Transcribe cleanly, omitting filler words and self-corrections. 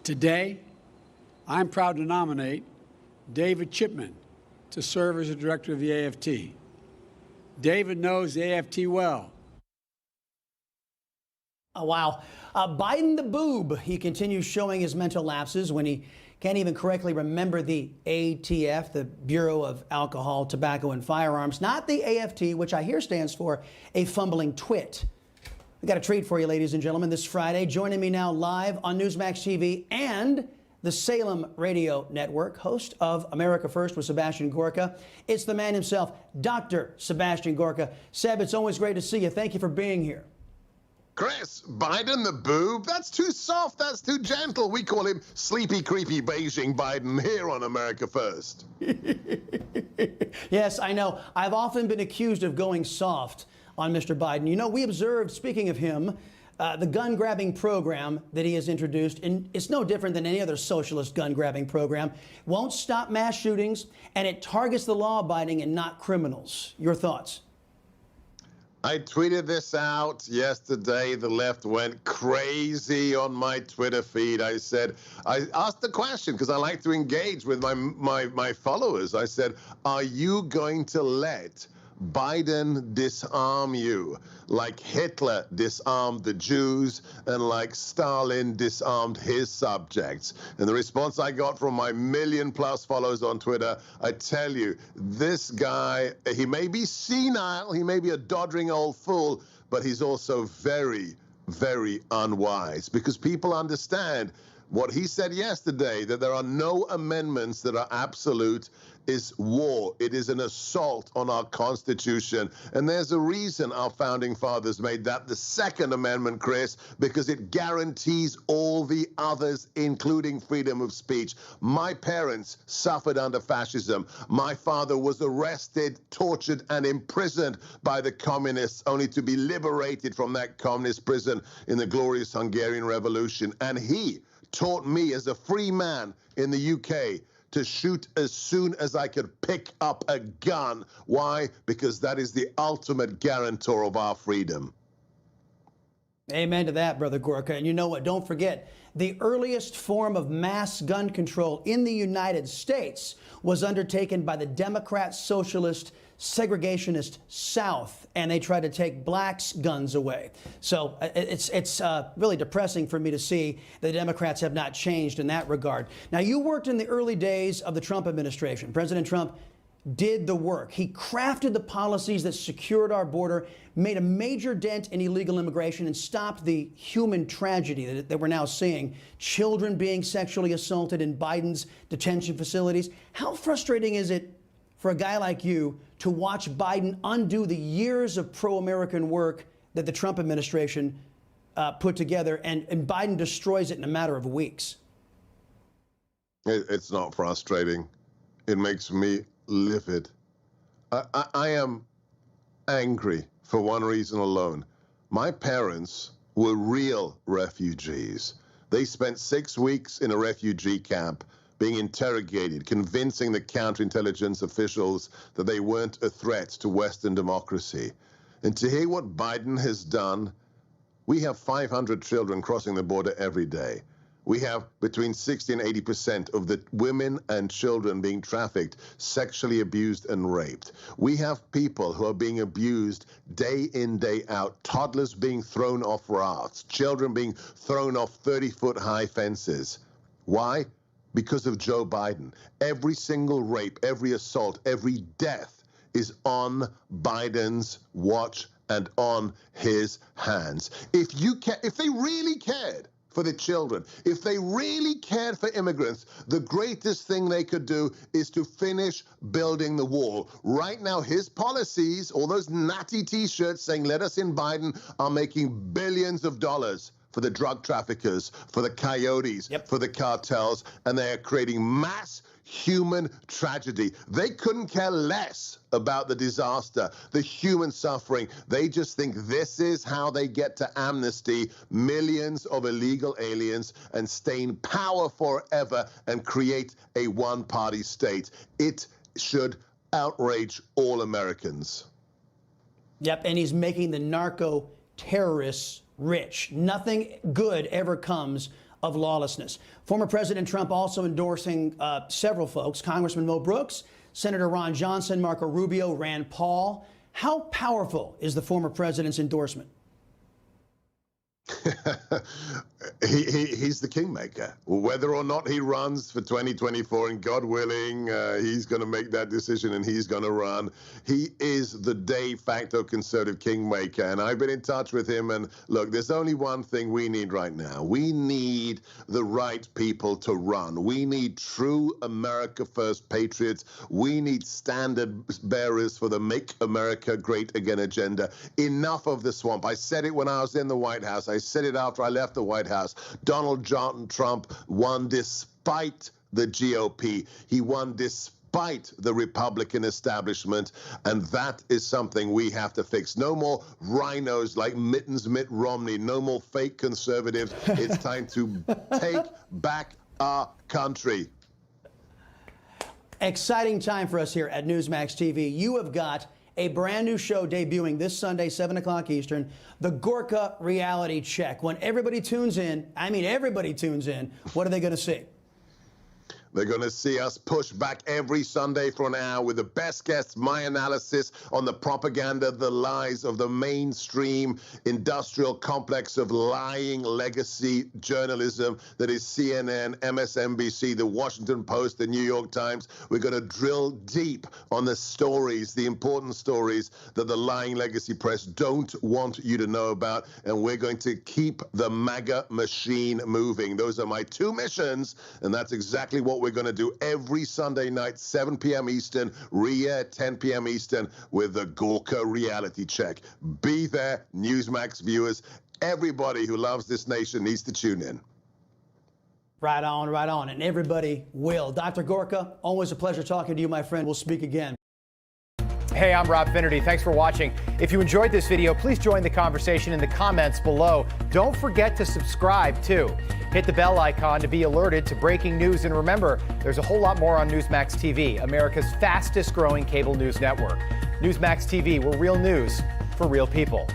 Today, I'm proud to nominate David Chipman to serve as the director of the AFT. David knows the AFT well. Oh, wow. Biden the boob. He continues showing his mental lapses when he can't even correctly remember the ATF, the Bureau of Alcohol, Tobacco, and Firearms, not the AFT, which I hear stands for a fumbling twit. We got a treat for you, ladies and gentlemen, this Friday. Joining me now live on Newsmax TV and the Salem Radio Network, host of America First with Sebastian Gorka. It's the man himself, Dr. Sebastian Gorka. Seb, it's always great to see you. Thank you for being here. Chris, Biden the boob? That's too soft. That's too gentle. We call him sleepy, creepy Beijing Biden here on America First. Yes, I know. I've often been accused of going soft on Mr. Biden. You know, we observed, speaking of him, the gun-grabbing program that he has introduced, and it's no different than any other socialist gun-grabbing program, won't stop mass shootings, and it targets the law-abiding and not criminals. Your thoughts? I tweeted this out yesterday. The left went crazy on my Twitter feed. I asked the question because I like to engage with my followers. I said, are you going to let Biden disarm you like Hitler disarmed the Jews and like Stalin disarmed his subjects? And the response I got from my million-plus followers on Twitter, I tell you, this guy, he may be senile, he may be a doddering old fool, but he's also very, very unwise, because people understand what he said yesterday, that there are no amendments that are absolute, is war. It is an assault on our Constitution. And there's a reason our founding fathers made that the Second Amendment, Chris, because it guarantees all the others, including freedom of speech. My parents suffered under fascism. My father was arrested, tortured, and imprisoned by the communists, only to be liberated from that communist prison in the glorious Hungarian Revolution. And he taught me as a free man in the UK to shoot as soon as I could pick up a gun. Why? Because that is the ultimate guarantor of our freedom. Amen to that, Brother Gorka. And you know what? Don't forget, the earliest form of mass gun control in the United States was undertaken by the Democrat Socialist segregationist South, and they tried to take blacks' guns away. So it's really depressing for me to see the Democrats have not changed in that regard. Now, you worked in the early days of the Trump administration. President Trump did the work. He crafted the policies that secured our border, made a major dent in illegal immigration, and stopped the human tragedy that we're now seeing. Children being sexually assaulted in Biden's detention facilities. How frustrating is it for a guy like you to watch Biden undo the years of pro-American work that the Trump administration put together, and Biden destroys it in a matter of weeks? It's not frustrating. It makes me livid. I am angry for one reason alone. My parents were real refugees. They spent 6 weeks in a refugee camp being interrogated, convincing the counterintelligence officials that they weren't a threat to Western democracy. And to hear what Biden has done, we have 500 children crossing the border every day. We have between 60 and 80% of the women and children being trafficked, sexually abused and raped. We have people who are being abused day in, day out, toddlers being thrown off rafts, children being thrown off 30-foot high fences. Why? Because of Joe Biden. Every single rape, every assault, every death is on Biden's watch and on his hands. If they really cared for the children, if they really cared for immigrants, the greatest thing they could do is to finish building the wall. Right now, his policies, all those natty T-shirts saying let us in Biden, are making billions of dollars for the drug traffickers, for the coyotes, for the cartels, and they are creating mass human tragedy. They couldn't care less about the disaster, the human suffering. They just think this is how they get to amnesty millions of illegal aliens and stay in power forever and create a one-party state. It should outrage all Americans. Yep, and he's making the narco terrorists rich. Nothing good ever comes of lawlessness. Former President Trump also endorsing several folks: Congressman Mo Brooks, Senator Ron Johnson, Marco Rubio, Rand Paul. How powerful is the former president's endorsement? He's the kingmaker. Whether or not he runs for 2024, and God willing, he's going to make that decision and he's going to run. He is the de facto conservative kingmaker, and I've been in touch with him. And look, there's only one thing we need right now. We need the right people to run. We need true America First patriots. We need standard bearers for the Make America Great Again agenda. Enough of the swamp. I said it when I was in the White House. I said it after I left the White House. Donald John Trump won despite the GOP. He won despite the Republican establishment, and that is something we have to fix. No more rhinos like Mittens Mitt Romney. No more fake conservatives. It's time to take back our country. Exciting time for us here at Newsmax TV. You have got a brand new show debuting this Sunday, 7 o'clock Eastern, The Gorka Reality Check. When everybody tunes in, I mean everybody tunes in, what are they going to see? They're going to see us push back every Sunday for an hour with the best guests, my analysis on the propaganda, the lies of the mainstream industrial complex of lying legacy journalism that is CNN, MSNBC, the Washington Post, the New York Times. We're going to drill deep on the stories, the important stories that the lying legacy press don't want you to know about, and we're going to keep the MAGA machine moving. Those are my two missions, and that's exactly what we're going to do every Sunday night, 7 p.m. Eastern, re-air 10 p.m. Eastern with the Gorka Reality Check. Be there, Newsmax viewers. Everybody who loves this nation needs to tune in. Right on, and everybody will. Dr. Gorka, always a pleasure talking to you, my friend. We'll speak again. Hey, I'm Rob Finnerty. Thanks for watching. If you enjoyed this video, please join the conversation in the comments below. Don't forget to subscribe, too. Hit the bell icon to be alerted to breaking news. And remember, there's a whole lot more on Newsmax TV, America's fastest growing cable news network. Newsmax TV, where real news for real people.